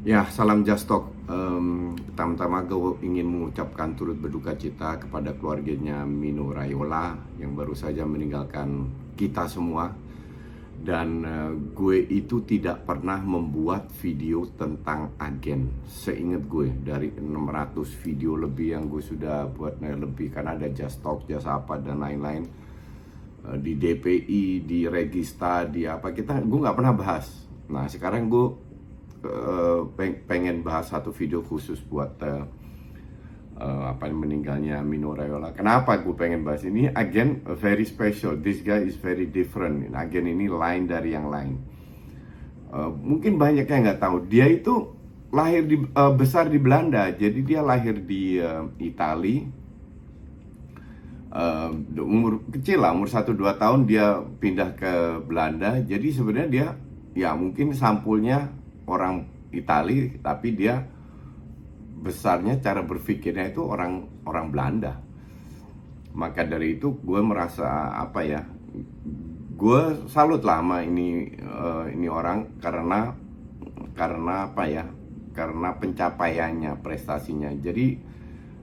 Ya, salam Just Talk. Pertama-tama gue ingin mengucapkan turut berduka cita kepada keluarganya Mino Raiola yang baru saja meninggalkan kita semua. Dan gue itu tidak pernah membuat video tentang agen. Seingat gue, dari 600 video lebih yang gue sudah buat, lebih karena ada Just Talk, Just apa, dan lain-lain. Di DPI, di Regista, di apa, gue nggak pernah bahas. Nah, sekarang gue pengen bahas satu video khusus buat meninggalnya Mino Raiola. Kenapa gue pengen bahas ini? Again, very special. This guy is very different. Again, ini lain dari yang lain. Mungkin banyak yang nggak tahu. Dia itu besar di Belanda. Jadi dia lahir di Itali. Umur kecil lah, umur 1-2 tahun dia pindah ke Belanda. Jadi sebenarnya dia ya mungkin sampulnya orang Itali, tapi dia besarnya cara berpikirnya itu orang Belanda. Maka dari itu gue merasa gue salut lah sama ini orang karena karena pencapaiannya, prestasinya. Jadi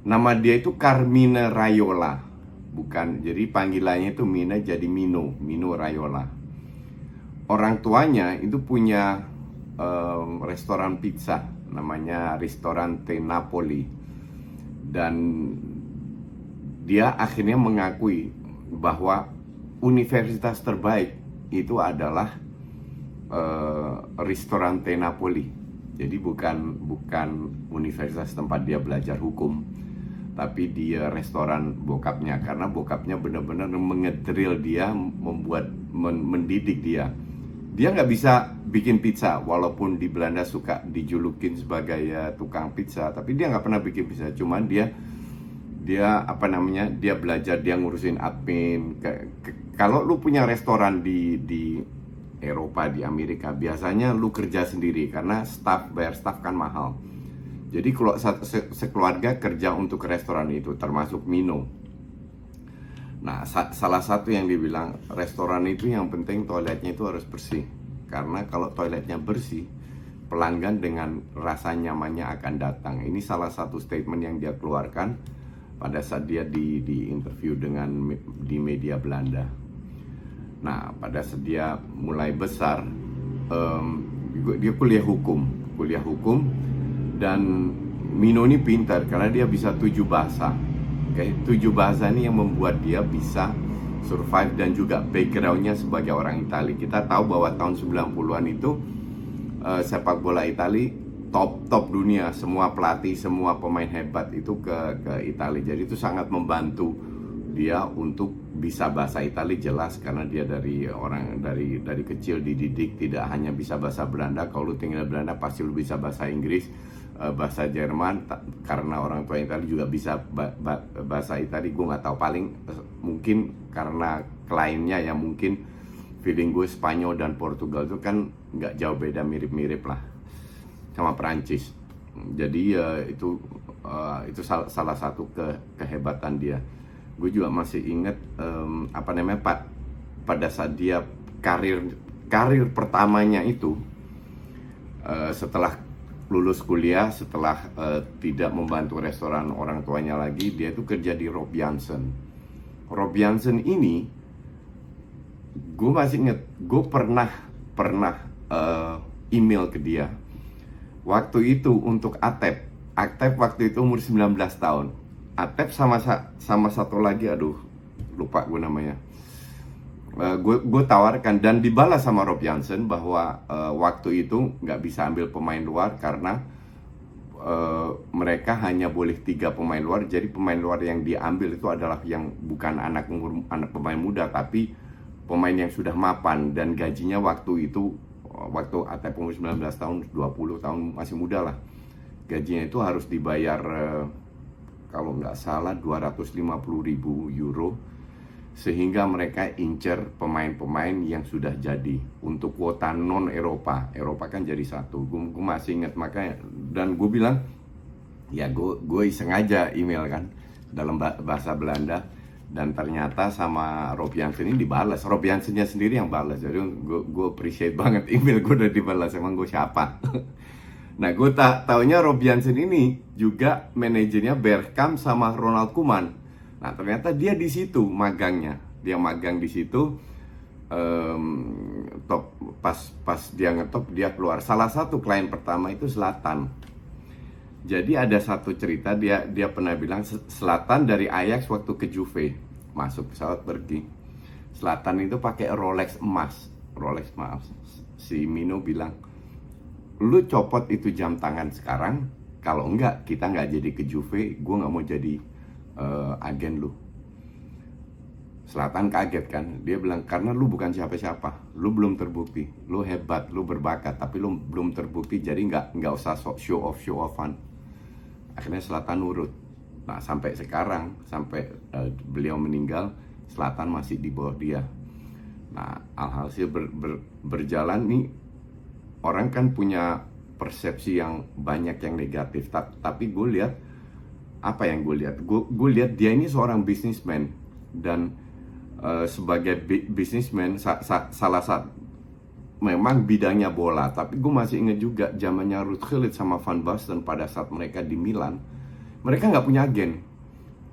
nama dia itu Carmine Raiola, bukan, jadi panggilannya itu Mina jadi Mino Raiola. Orang tuanya itu punya restoran pizza namanya Ristorante Napoli, dan dia akhirnya mengakui bahwa universitas terbaik itu adalah Ristorante Napoli. Jadi bukan universitas tempat dia belajar hukum, tapi dia restoran bokapnya, karena bokapnya benar-benar mengedrill dia, mendidik dia. Dia nggak bisa bikin pizza, walaupun di Belanda suka dijulukin sebagai tukang pizza, tapi dia nggak pernah bikin pizza. Cuman dia belajar, dia ngurusin admin. Kalau lu punya restoran di Eropa, di Amerika, biasanya lu kerja sendiri karena bayar staff kan mahal. Jadi kalau sekeluarga kerja untuk restoran itu, termasuk Mino. Nah, salah satu yang dibilang, restoran itu yang penting toiletnya itu harus bersih. Karena kalau toiletnya bersih, pelanggan dengan rasa nyamannya akan datang. Ini salah satu statement yang dia keluarkan pada saat dia di interview di media Belanda. Nah, pada saat dia mulai besar, dia kuliah hukum, dan Mino ini pintar karena dia bisa 7 bahasa. 7 bahasa ini yang membuat dia bisa survive, dan juga backgroundnya sebagai orang Itali. Kita tahu bahwa tahun 90-an itu sepak bola Itali top dunia, semua pelatih, semua pemain hebat itu ke Itali. Jadi itu sangat membantu dia untuk bisa bahasa Itali, jelas karena dia dari kecil dididik tidak hanya bisa bahasa Belanda. Kalau lu tinggal di Belanda pasti lu bisa bahasa Inggris, bahasa Jerman, karena orang tua Itali juga bisa bahasa Itali. Gue nggak tahu, paling mungkin karena kliennya ya, mungkin feeling gue Spanyol dan Portugal itu kan nggak jauh beda, mirip-mirip lah sama Perancis. Jadi itu salah satu kehebatan dia. Gue juga masih inget pada saat dia karir pertamanya itu, setelah lulus kuliah, setelah tidak membantu restoran orang tuanya lagi, dia itu kerja di Rob Jansen. Rob Jansen ini, gue masih inget, gue pernah email ke dia waktu itu untuk Atep waktu itu umur 19 tahun. Atep sama satu lagi, aduh lupa gue namanya. Gue tawarkan dan dibalas sama Rob Jansen bahwa waktu itu nggak bisa ambil pemain luar karena mereka hanya boleh 3 pemain luar. Jadi pemain luar yang diambil itu adalah yang bukan anak pemain muda, tapi pemain yang sudah mapan, dan gajinya waktu Atep umur 19 tahun, 20 tahun, masih muda lah. Gajinya itu harus dibayar kalau nggak salah 250.000 euro, sehingga mereka incer pemain-pemain yang sudah jadi untuk kuota non Eropa kan jadi satu. Gue masih ingat, makanya, dan gue bilang ya gue iseng aja email kan dalam bahasa Belanda, dan ternyata sama Rob Jansen ini dibalas. Rob Jansennya sendiri yang balas, jadi gue appreciate banget email gue udah dibalas. Emang gue siapa? Nah, gue taunya Rob Jansen ini juga manajernya Bergkamp sama Ronald Koeman. Nah, ternyata dia di situ magangnya. Dia magang di situ. Top pas dia ngetop, dia keluar. Salah satu klien pertama itu Zlatan. Jadi ada satu cerita, dia pernah bilang Zlatan dari Ajax waktu ke Juve, masuk pesawat pergi. Zlatan itu pakai Rolex emas. Si Mino bilang, lu copot itu jam tangan sekarang, kalau enggak kita nggak jadi ke Juve, gue nggak mau jadi agen lu. Zlatan kaget kan, dia bilang karena lu bukan siapa-siapa, lu belum terbukti, lu hebat, lu berbakat, tapi lu belum terbukti, jadi nggak usah show offan. Akhirnya Zlatan nurut. Nah, sampai sekarang, sampai beliau meninggal, Zlatan masih di bawah dia. Nah, alhasil berjalan nih, orang kan punya persepsi yang banyak yang negatif, tapi gue lihat apa yang gue lihat? Gue lihat dia ini seorang businessman, dan sebagai businessman salah satu memang bidangnya bola, tapi gue masih ingat juga zamannya Ruud Gullit sama Van Basten pada saat mereka di Milan, mereka nggak punya agen.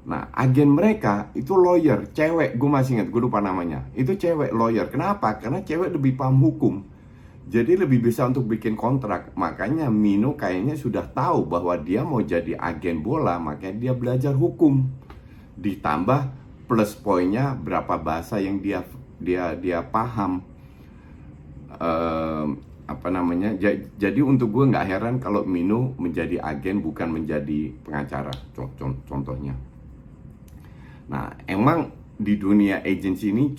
Nah, agen mereka itu lawyer, cewek, gue masih ingat, gue lupa namanya, itu cewek lawyer. Kenapa? Karena cewek lebih paham hukum, jadi lebih bisa untuk bikin kontrak. Makanya Mino kayaknya sudah tahu bahwa dia mau jadi agen bola, makanya dia belajar hukum. Ditambah plus poinnya berapa bahasa yang dia paham. Apa namanya? Jadi untuk gue nggak heran kalau Mino menjadi agen bukan menjadi pengacara. Contohnya. Nah, emang di dunia agency ini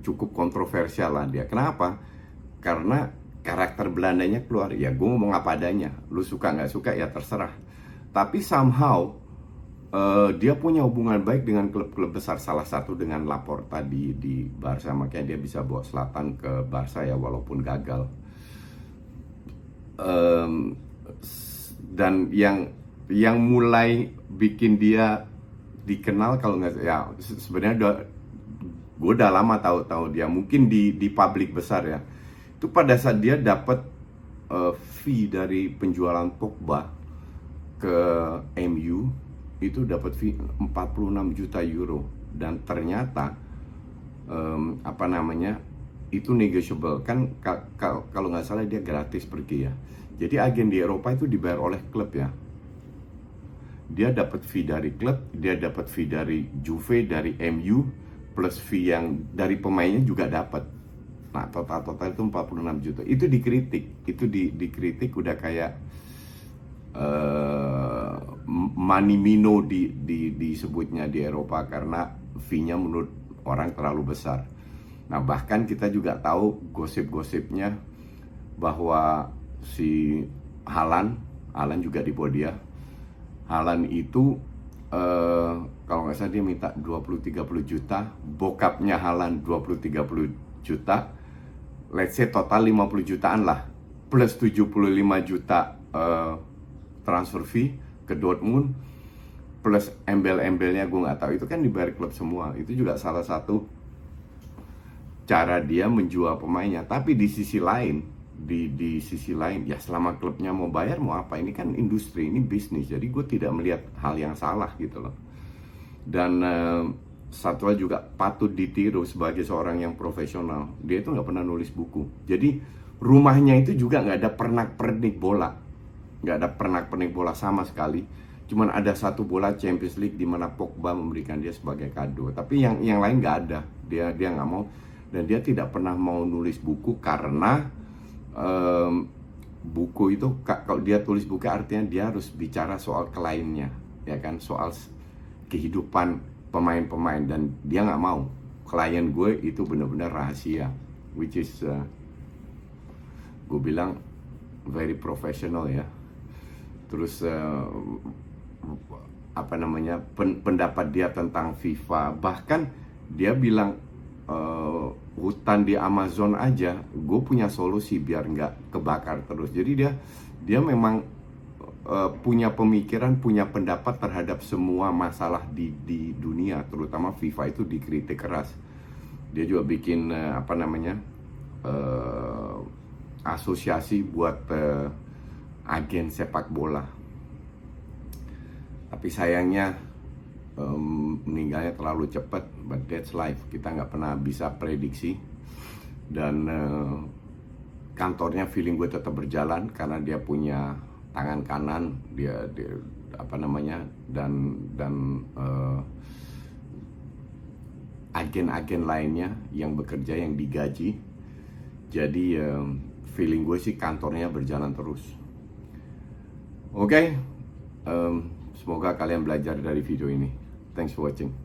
cukup kontroversial lah dia. Kenapa? Karena karakter Belandanya keluar. Ya gue ngomong apa adanya. Lu suka nggak suka ya terserah. Tapi somehow dia punya hubungan baik dengan klub-klub besar, salah satu dengan Laporta di Barca, makanya dia bisa bawa Zlatan ke Barca ya walaupun gagal. Dan yang mulai bikin dia dikenal, kalau nggak ya sebenarnya gue udah lama tahu dia, mungkin di publik besar ya, itu pada saat dia dapat fee dari penjualan Pogba ke MU, itu dapat fee 46 juta euro, dan ternyata apa namanya, itu negotiable kan, kalau nggak salah dia gratis pergi ya. Jadi agen di Eropa itu dibayar oleh klub ya. Dia dapat fee dari klub, dia dapat fee dari Juve, dari MU, plus fee yang dari pemainnya juga dapat. Nah, total itu 46 juta. Itu dikritik udah kayak money Mino disebutnya di Eropa, karena fee-nya menurut orang terlalu besar. Nah, bahkan kita juga tahu gosip-gosipnya bahwa si Haaland juga di bawah dia. Haaland itu kalau nggak salah dia minta 20-30 juta, bokapnya Haaland 20-30 juta, let's say total 50 jutaan lah, plus 75 juta transfer fee ke Dortmund, plus embel-embelnya gue nggak tahu, itu kan dibayar klub semua. Itu juga salah satu cara dia menjual pemainnya. Tapi di sisi lain, di sisi lain ya, selama klubnya mau bayar mau apa, ini kan industri, ini bisnis, jadi gue tidak melihat hal yang salah gitu loh. Dan satu hal juga patut ditiru sebagai seorang yang profesional, dia itu nggak pernah nulis buku. Jadi rumahnya itu juga nggak ada pernak-pernik bola, nggak ada pernak-pernik bola sama sekali. Cuman ada satu bola Champions League di mana Pogba memberikan dia sebagai kado. Tapi yang lain nggak ada. Dia nggak mau, dan dia tidak pernah mau nulis buku karena buku itu, kalau dia tulis buku artinya dia harus bicara soal kliennya, ya kan, soal kehidupan pemain-pemain, dan dia nggak mau klien gue itu benar-benar rahasia, which is gue bilang very professional ya. Terus apa namanya, pendapat dia tentang FIFA, bahkan dia bilang hutan di Amazon aja gue punya solusi biar nggak kebakar terus. Jadi dia memang punya pemikiran, punya pendapat terhadap semua masalah di dunia, terutama FIFA itu dikritik keras. Dia juga bikin asosiasi buat agen sepak bola. Tapi sayangnya meninggalnya terlalu cepat, but that's life. Kita nggak pernah bisa prediksi. Dan kantornya feeling gue tetap berjalan karena dia punya tangan kanan, dia apa namanya, dan agen-agen lainnya yang bekerja, yang digaji. Jadi feeling gue sih kantornya berjalan terus. Oke, semoga kalian belajar dari video ini. Thanks for watching.